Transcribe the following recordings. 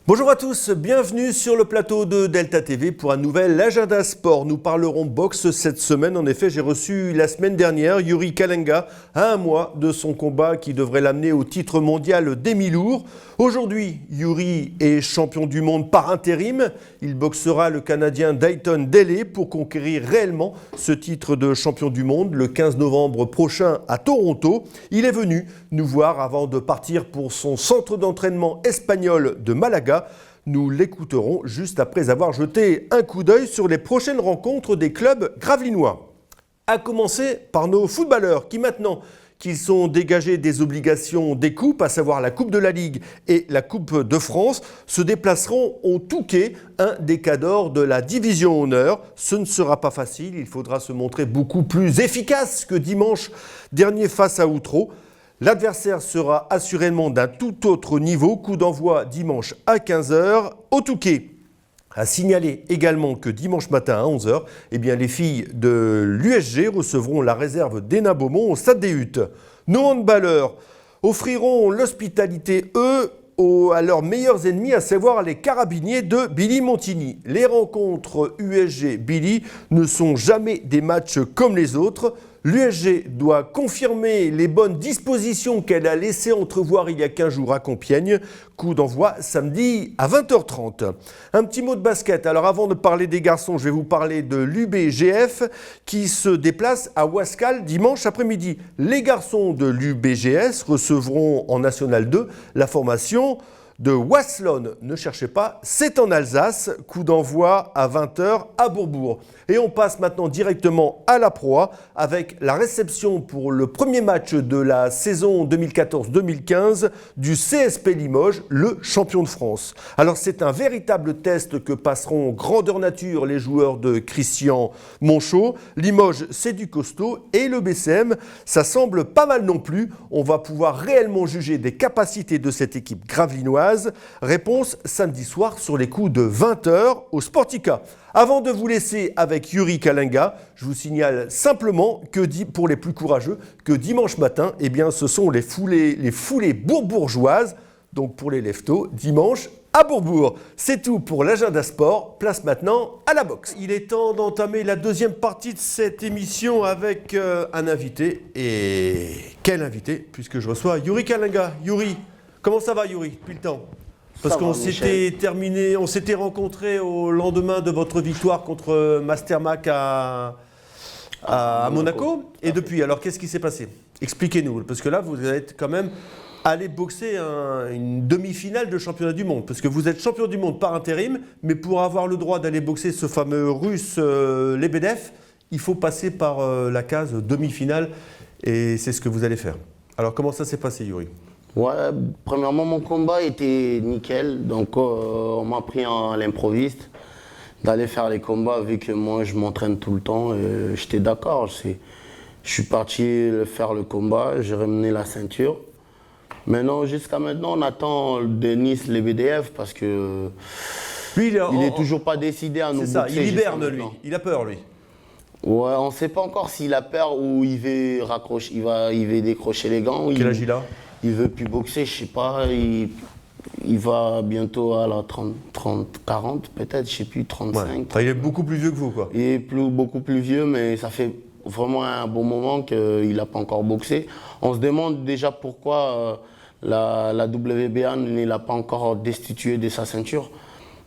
Bonjour à tous, bienvenue sur le plateau de Delta TV pour un nouvel agenda sport. Nous parlerons boxe cette semaine. En effet, j'ai reçu la semaine dernière Youri Kalenga à un mois de son combat qui devrait l'amener au titre mondial des mi-lourds. Aujourd'hui, Youri est champion du monde par intérim. Il boxera le Canadien Dayton Daly pour conquérir réellement ce titre de champion du monde le 15 novembre prochain à Toronto. Il est venu nous voir avant de partir pour son centre d'entraînement espagnol de Malaga. Nous l'écouterons juste après avoir jeté un coup d'œil sur les prochaines rencontres des clubs gravelinois. À commencer par nos footballeurs qui maintenant qu'ils sont dégagés des obligations des coupes, à savoir la Coupe de la Ligue et la Coupe de France, se déplaceront au Touquet, un des cadors de la Division Honneur. Ce ne sera pas facile, il faudra se montrer beaucoup plus efficace que dimanche dernier face à Outreau. L'adversaire sera assurément d'un tout autre niveau. Coup d'envoi dimanche à 15h au Touquet. À signaler également que dimanche matin à 11h, les filles de l'USG recevront la réserve d'Hénin Beaumont au Stade des Huttes. Nos handballeurs offriront l'hospitalité, à leurs meilleurs ennemis, à savoir les carabiniers de Billy Montigny. Les rencontres USG-Billy ne sont jamais des matchs comme les autres. L'USG doit confirmer les bonnes dispositions qu'elle a laissées entrevoir il y a 15 jours à Compiègne. Coup d'envoi samedi à 20h30. Un petit mot de basket. Alors avant de parler des garçons, je vais vous parler de l'UBGF qui se déplace à Ouascal dimanche après-midi. Les garçons de l'UBGS recevront en National 2 la formation de Wasselonne. Ne cherchez pas, c'est en Alsace. Coup d'envoi à 20h à Bourbourg. Et on passe maintenant directement à la Pro A avec la réception pour le premier match de la saison 2014-2015 du CSP Limoges, le champion de France. Alors c'est un véritable test que passeront grandeur nature les joueurs de Christian Monchot. Limoges, c'est du costaud et le BCM, ça semble pas mal non plus. On va pouvoir réellement juger des capacités de cette équipe gravelinoise. Réponse samedi soir sur les coups de 20h au Sportica. Avant de vous laisser avec Youri Kalenga, je vous signale simplement que pour les plus courageux, que dimanche matin, ce sont les foulées bourbourgeoises. Donc pour les leftos, dimanche à Bourbourg. C'est tout pour l'agenda sport. Place maintenant à la boxe. Il est temps d'entamer la deuxième partie de cette émission avec un invité. Et quel invité, puisque je reçois Youri Kalenga. Youri, comment ça va Youri, depuis le temps ? Parce qu'on s'était rencontrés au lendemain de votre victoire contre Mastermac à Monaco. Et depuis, alors qu'est-ce qui s'est passé ? Expliquez-nous, parce que là, vous êtes quand même allé boxer une demi-finale de championnat du monde. Parce que vous êtes champion du monde par intérim, mais pour avoir le droit d'aller boxer ce fameux russe Lebedev, il faut passer par la case demi-finale. Et c'est ce que vous allez faire. Alors comment ça s'est passé, Youri ? Ouais, premièrement, mon combat était nickel, donc on m'a pris à l'improviste d'aller faire les combats vu que moi je m'entraîne tout le temps et j'étais d'accord. Je suis parti faire le combat, j'ai ramené la ceinture. Maintenant, jusqu'à maintenant, on attend Denis Lebedev parce que lui, il est toujours pas décidé à nous boxer. C'est ça, il hiberne lui, il a peur lui. Ouais, on ne sait pas encore s'il a peur ou il veut raccrocher, il veut décrocher les gants. Quel âge il a ? Il veut plus boxer, je sais pas, il va bientôt à la 40 peut-être, je sais plus, 35. Ouais. Enfin, il est beaucoup plus vieux que vous, quoi. Il est beaucoup plus vieux, mais ça fait vraiment un bon moment qu'il n'a pas encore boxé. On se demande déjà pourquoi la WBA ne l'a pas encore destitué de sa ceinture.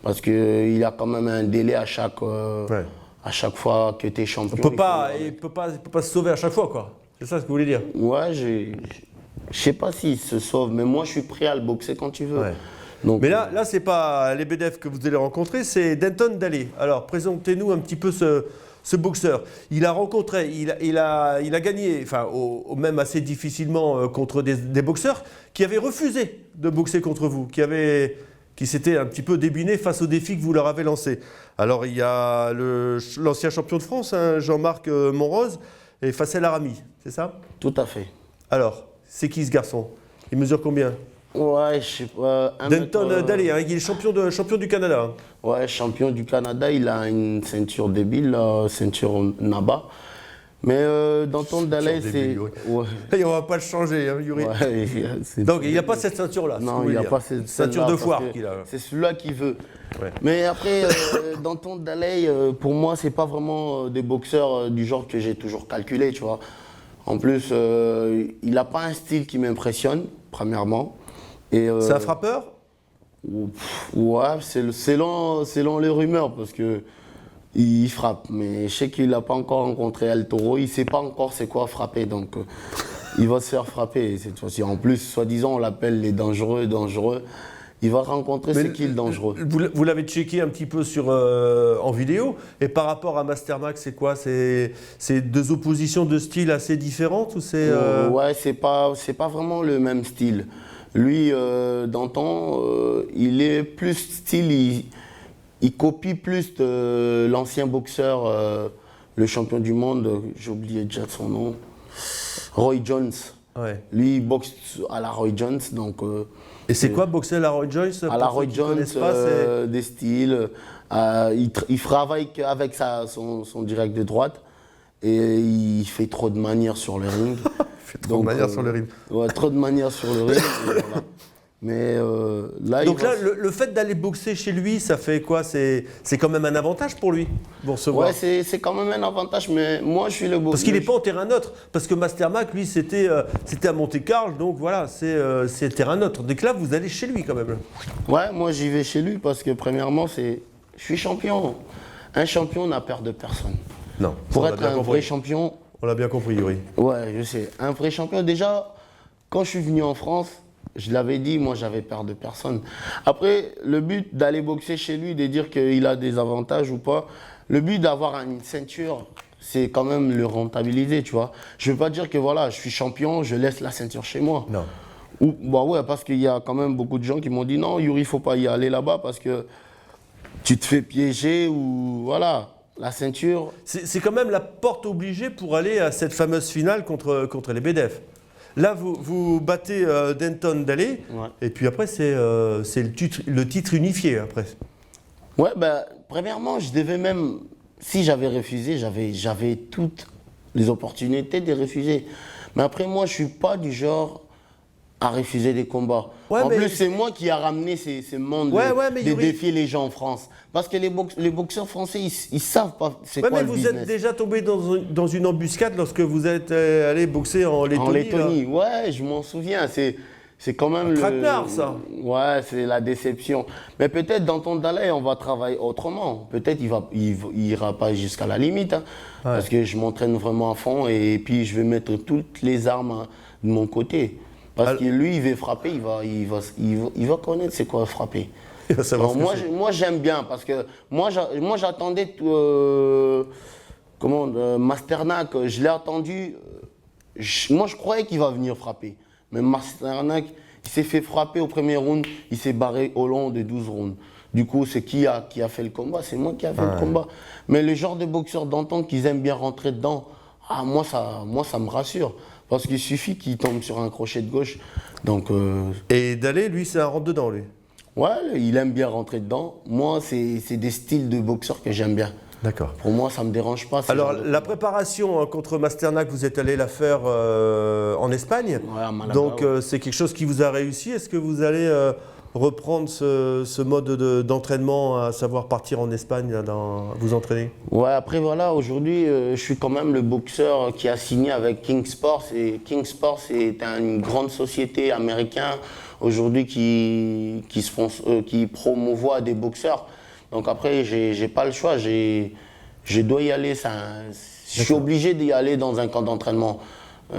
Parce qu'il a quand même un délai à chaque fois que tu es champion. Il ne peut pas se sauver à chaque fois, quoi. C'est ça ce que vous voulez dire ? Ouais, je sais pas s'il se sauve, mais moi je suis prêt à le boxer quand tu veux. Ouais. Donc, mais là c'est pas Lebedev que vous allez rencontrer, c'est Dayton Daly. Alors présentez-nous un petit peu ce boxeur. Il a rencontré, il a gagné, enfin même assez difficilement contre des boxeurs qui avaient refusé de boxer contre vous, qui s'étaient un petit peu débinés face au défi que vous leur avez lancé. Alors il y a l'ancien champion de France, hein, Jean-Marc Monrose, et Fassel Arami, c'est ça ? Tout à fait. Alors, c'est qui ce garçon ? Il mesure combien ? Ouais, je sais pas. Dayton Daly, hein, il est champion du Canada. Ouais, champion du Canada, il a une ceinture débile, ceinture NABA. Mais Danton Daley, c'est... Ouais. Et on va pas le changer, hein, Yuri. Ouais, donc il n'y a pas cette ceinture-là. Non, il n'y a pas cette ceinture de foire qu'il a. C'est celui-là qui veut. Ouais. Mais après, Danton Daley, pour moi, c'est pas vraiment des boxeurs du genre que j'ai toujours calculé, tu vois. En plus, il n'a pas un style qui m'impressionne, premièrement. C'est un frappeur? Ouais, selon les rumeurs, parce que il frappe. Mais je sais qu'il n'a pas encore rencontré El Toro. Il ne sait pas encore c'est quoi frapper. Donc, il va se faire frapper cette fois-ci. En plus, soi-disant, on l'appelle les dangereux. Il va rencontrer c'est qui le dangereux. Vous l'avez checké un petit peu en vidéo. Et par rapport à Mastermax, c'est quoi? C'est deux oppositions de style assez différentes ou c'est Ouais, c'est pas vraiment le même style. Lui, Danton, il est plus style, il copie plus de l'ancien boxeur, le champion du monde, j'ai oublié déjà son nom, Roy Jones. Ouais. Lui, il boxe à la Roy Jones. Donc, et c'est quoi boxer à la Roy Jones? À la Roy Jones, des styles. Il travaille avec son direct de droite et il fait trop de manières sur le ring. Trop de manières sur le ring. Ouais, trop de manières sur le ring. Voilà. Mais là, donc là, le fait d'aller boxer chez lui, ça fait quoi? C'est quand même un avantage pour lui, pour recevoir. Ouais, c'est quand même un avantage, mais moi, je suis le boxeur. Parce qu'il n'est pas en terrain neutre. Parce que Mastermax, lui, c'était à Monte-Carlo, donc voilà, c'est terrain neutre. Donc là, vous allez chez lui quand même. Ouais, moi, j'y vais chez lui parce que premièrement, je suis champion. Un champion n'a peur de personne. Non. Pour être un vrai champion. On l'a bien compris, Yuri. Ouais, je sais. Un vrai champion, déjà, quand je suis venu en France, je l'avais dit, moi, j'avais peur de personne. Après, le but d'aller boxer chez lui, de dire qu'il a des avantages ou pas, le but d'avoir une ceinture, c'est quand même le rentabiliser, tu vois. Je ne veux pas dire que, voilà, je suis champion, je laisse la ceinture chez moi. Non. Bah ouais, parce qu'il y a quand même beaucoup de gens qui m'ont dit, non, Yuri, il ne faut pas y aller là-bas parce que tu te fais piéger ou, voilà. La ceinture. C'est quand même la porte obligée pour aller à cette fameuse finale contre les BDF. Là, vous battez Danton Daley, ouais. Et puis après, c'est le titre unifié après. Ouais, ben, premièrement, je devais même, si j'avais refusé, j'avais toutes les opportunités de refuser. Mais après, moi, je ne suis pas du genre à refuser des combats. Ouais, en plus, c'est moi qui a ramené ce monde de défier les gens en France. Parce que les boxeurs français, ils savent pas c'est quoi le business. Mais vous êtes déjà tombé dans une embuscade lorsque vous êtes allé boxer en Lettonie. En Lettonie, ouais, je m'en souviens. C'est quand même traquenard, ça. Ouais, c'est la déception. Mais peut-être dans ton Daley, on va travailler autrement. Peut-être il ira pas jusqu'à la limite. Hein, ouais. Parce que je m'entraîne vraiment à fond et puis je vais mettre toutes les armes de mon côté. Parce que lui, il veut frapper, il va connaître c'est quoi frapper. Alors, moi, j'aime bien parce que moi j'attendais Masternack, je l'ai attendu. Moi, je croyais qu'il va venir frapper. Mais Masternack, il s'est fait frapper au premier round, il s'est barré au long de 12 rounds. Du coup, c'est qui a fait le combat? C'est moi qui a fait le combat. Mais le genre de boxeurs d'antan qu'ils aiment bien rentrer dedans, moi, ça me rassure. Parce qu'il suffit qu'il tombe sur un crochet de gauche. Donc, Et Daley, lui, c'est un rentre-dedans, lui. Ouais, il aime bien rentrer dedans. Moi, c'est des styles de boxeurs que j'aime bien. D'accord. Pour moi, ça ne me dérange pas. Alors, la préparation contre Masternack, vous êtes allé la faire en Espagne. Ouais, à Malaga. Donc, c'est quelque chose qui vous a réussi. Est-ce que vous allez reprendre ce mode d'entraînement, à savoir partir en Espagne, vous entraîner? Ouais, après, voilà, aujourd'hui, je suis quand même le boxeur qui a signé avec King Sports. Et King Sports est une grande société américaine aujourd'hui qui promouvoit des boxeurs. Donc après, j'ai pas le choix, je dois y aller. Je suis obligé d'y aller dans un camp d'entraînement.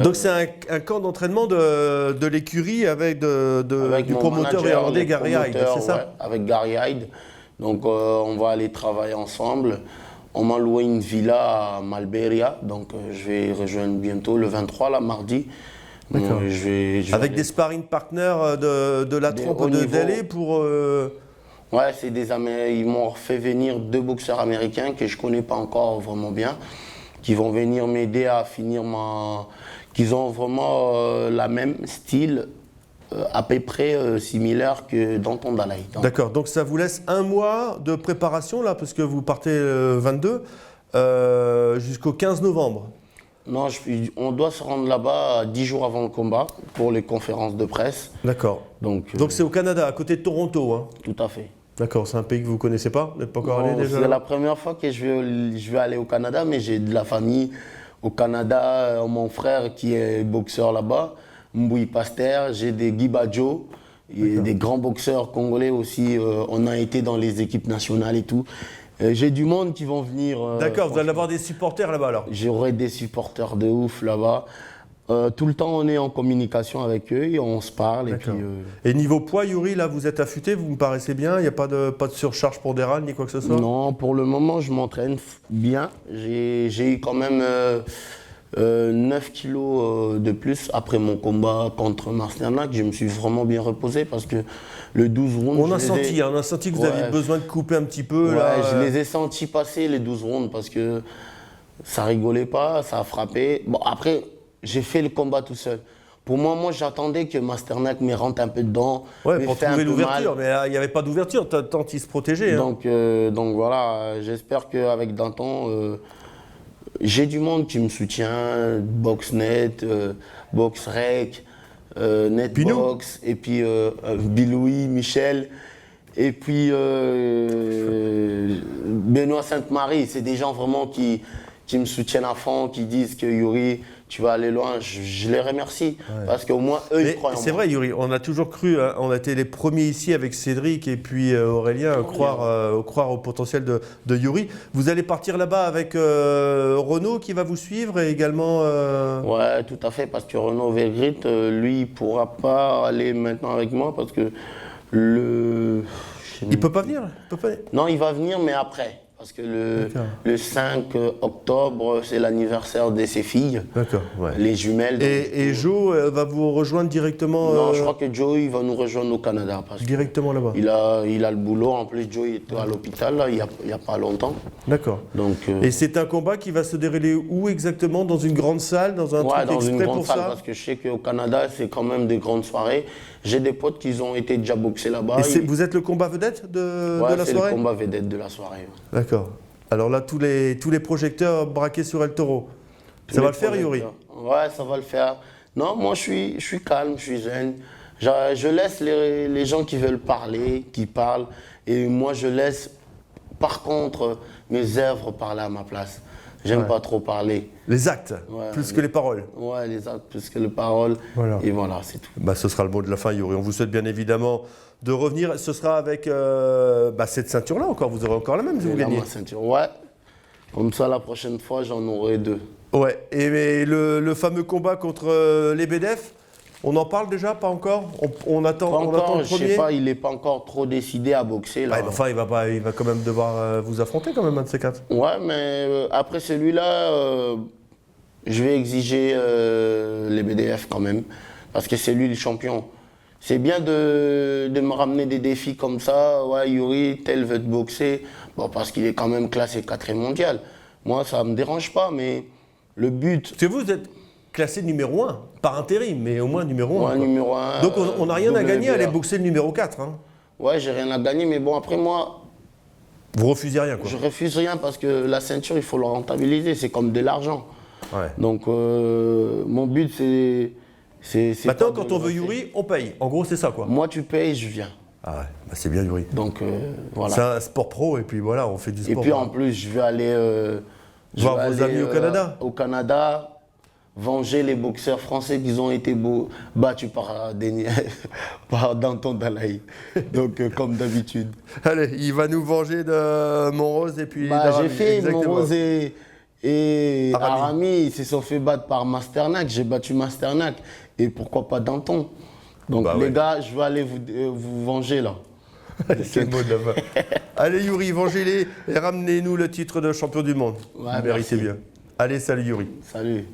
Donc c'est un camp d'entraînement de l'écurie avec du promoteur irlandais Gary Hyde, c'est ça? Ouais, avec Gary Hyde. Donc on va aller travailler ensemble. On m'a loué une villa à Malberia, donc je vais rejoindre bientôt le 23, là, mardi. D'accord. Avec des sparring partners de la trompe de Daley pour... Ouais, ils m'ont fait venir 2 boxeurs américains que je ne connais pas encore vraiment bien, qui vont venir m'aider à finir qu'ils ont vraiment la même style, à peu près similaire que Danton Daley. D'accord, donc ça vous laisse 1 mois de préparation, là, parce que vous partez le 22, jusqu'au 15 novembre. Non, on doit se rendre là-bas 10 jours avant le combat pour les conférences de presse. D'accord. Donc c'est au Canada, à côté de Toronto, hein? Tout à fait. D'accord, c'est un pays que vous ne connaissez pas? Vous n'êtes pas encore allé déjà? C'est la première fois que je vais aller au Canada, mais j'ai de la famille au Canada. Mon frère qui est boxeur là-bas, Mbouy Pasteur, j'ai des Guy Badjo, des grands boxeurs congolais aussi. On a été dans les équipes nationales et tout. J'ai du monde qui vont venir. D'accord, vous allez avoir des supporters là-bas alors? J'aurai des supporters de ouf là-bas. Tout le temps, on est en communication avec eux et on se parle. Et, puis, et niveau poids, Youri, là, vous êtes affûté, vous me paraissez bien? Il n'y a pas de surcharge pour des râles ni quoi que ce soit? Non, pour le moment, je m'entraîne bien. J'ai eu quand même 9 kilos de plus après mon combat contre Masternak. Je me suis vraiment bien reposé parce que le 12 rounds... On a senti que vous aviez besoin de couper un petit peu. Ouais, là, je les ai sentis passer les 12 rounds parce que ça rigolait pas, ça a frappé. Bon, après, j'ai fait le combat tout seul. Pour moi, j'attendais que Masternak me rentre un peu dedans. Ouais, pour trouver l'ouverture, mais il n'y avait pas d'ouverture, tant il se protégeait. Donc voilà, j'espère qu'avec Danton, j'ai du monde qui me soutient, Boxnet, Boxrec, Netbox, et puis Biloui, Michel, et puis Benoît Sainte-Marie. C'est des gens vraiment qui me soutiennent à fond, qui disent que Youri, tu vas aller loin. Je les remercie parce qu'au moins eux, ils croient en moi. C'est vrai, Youri, on a toujours cru, hein, on a été les premiers ici avec Cédric et puis Aurélien à croire au potentiel de Youri. Vous allez partir là-bas avec Renaud qui va vous suivre et également. Ouais, tout à fait, parce que Renaud Vergrit, lui, il ne pourra pas aller maintenant avec moi parce que Il peut pas venir, Non, il va venir, mais après. Parce que le 5 octobre, c'est l'anniversaire de ses filles. D'accord, ouais. Les jumelles. Et Joe va vous rejoindre directement Non, je crois que Joe, il va nous rejoindre au Canada. Parce directement là-bas. Il a le boulot. En plus, Joe il était à l'hôpital, là, il y a pas longtemps. D'accord. Donc, et c'est un combat qui va se dérouler où exactement? Dans une grande salle? Dans un truc dans exprès une grande pour salle, ça? parce que je sais qu'au Canada, c'est quand même des grandes soirées. J'ai des potes qui ont été déjà boxés là-bas. Et vous êtes le combat vedette de la soirée? C'est le combat vedette de la soirée. Ouais. D'accord. Alors là, tous les projecteurs braqués sur El Toro. Ça va le faire, Youri? Ouais, ça va le faire. Non, moi, je suis calme, je suis zen. Je laisse les gens qui veulent parler, qui parlent. Et moi, je laisse, par contre, mes œuvres parler à ma place. J'aime pas trop parler. Les actes, plus que les paroles. Ouais, les actes, plus que les paroles. Voilà. Et voilà, c'est tout. Bah, ce sera le mot de la fin, Youri. On vous souhaite bien évidemment de revenir. Ce sera avec cette ceinture-là encore. Vous aurez encore la même si vous gagnez. Ma ceinture, ouais. Comme ça, la prochaine fois, j'en aurai 2. Ouais. Et le fameux combat contre les BDF, on en parle déjà? Pas encore? On attend le premier? Je sais pas, il n'est pas encore trop décidé à boxer. Là. Ouais, enfin, il va quand même devoir vous affronter quand même, un de ces quatre. Ouais, mais après celui-là, je vais exiger les BDF quand même. Parce que c'est lui le champion. C'est bien de me ramener des défis comme ça. Ouais, Youri, tel veut te boxer. Bon, parce qu'il est quand même classé 4e mondial. Moi, ça ne me dérange pas, mais le but... Parce que vous êtes classé numéro 1, par intérim, mais au moins numéro 1. Ouais, numéro 1. Donc on n'a rien à gagner à aller boxer le numéro 4. Hein. Ouais, j'ai rien à gagner, mais bon, après moi... Vous refusez rien, quoi? Je refuse rien parce que la ceinture, il faut la rentabiliser. C'est comme de l'argent. Ouais. Donc, mon but, c'est maintenant, quand on veut Youri, on paye. En gros, c'est ça, quoi. Moi, tu payes, je viens. Ah ouais, bah c'est bien, Youri. Donc, voilà. C'est un sport pro, et puis voilà, on fait du sport. Et puis, en plus, je vais aller... voir vos amis au Canada. Au Canada, venger les boxeurs français qui ont été battus par Danton Dalaï. Donc, comme d'habitude. Allez, il va nous venger de Montrose et puis j'ai fait Montrose et Arami. Ils se sont fait battre par Masternak. J'ai battu Masternak. Et pourquoi pas Danton? Donc, les gars, je vais aller vous venger, là. C'est le mot de la fin. Allez, Youri, vengez-les et ramenez-nous le titre de champion du monde. Ouais, vous méritez bien. Allez, salut, Youri. Salut.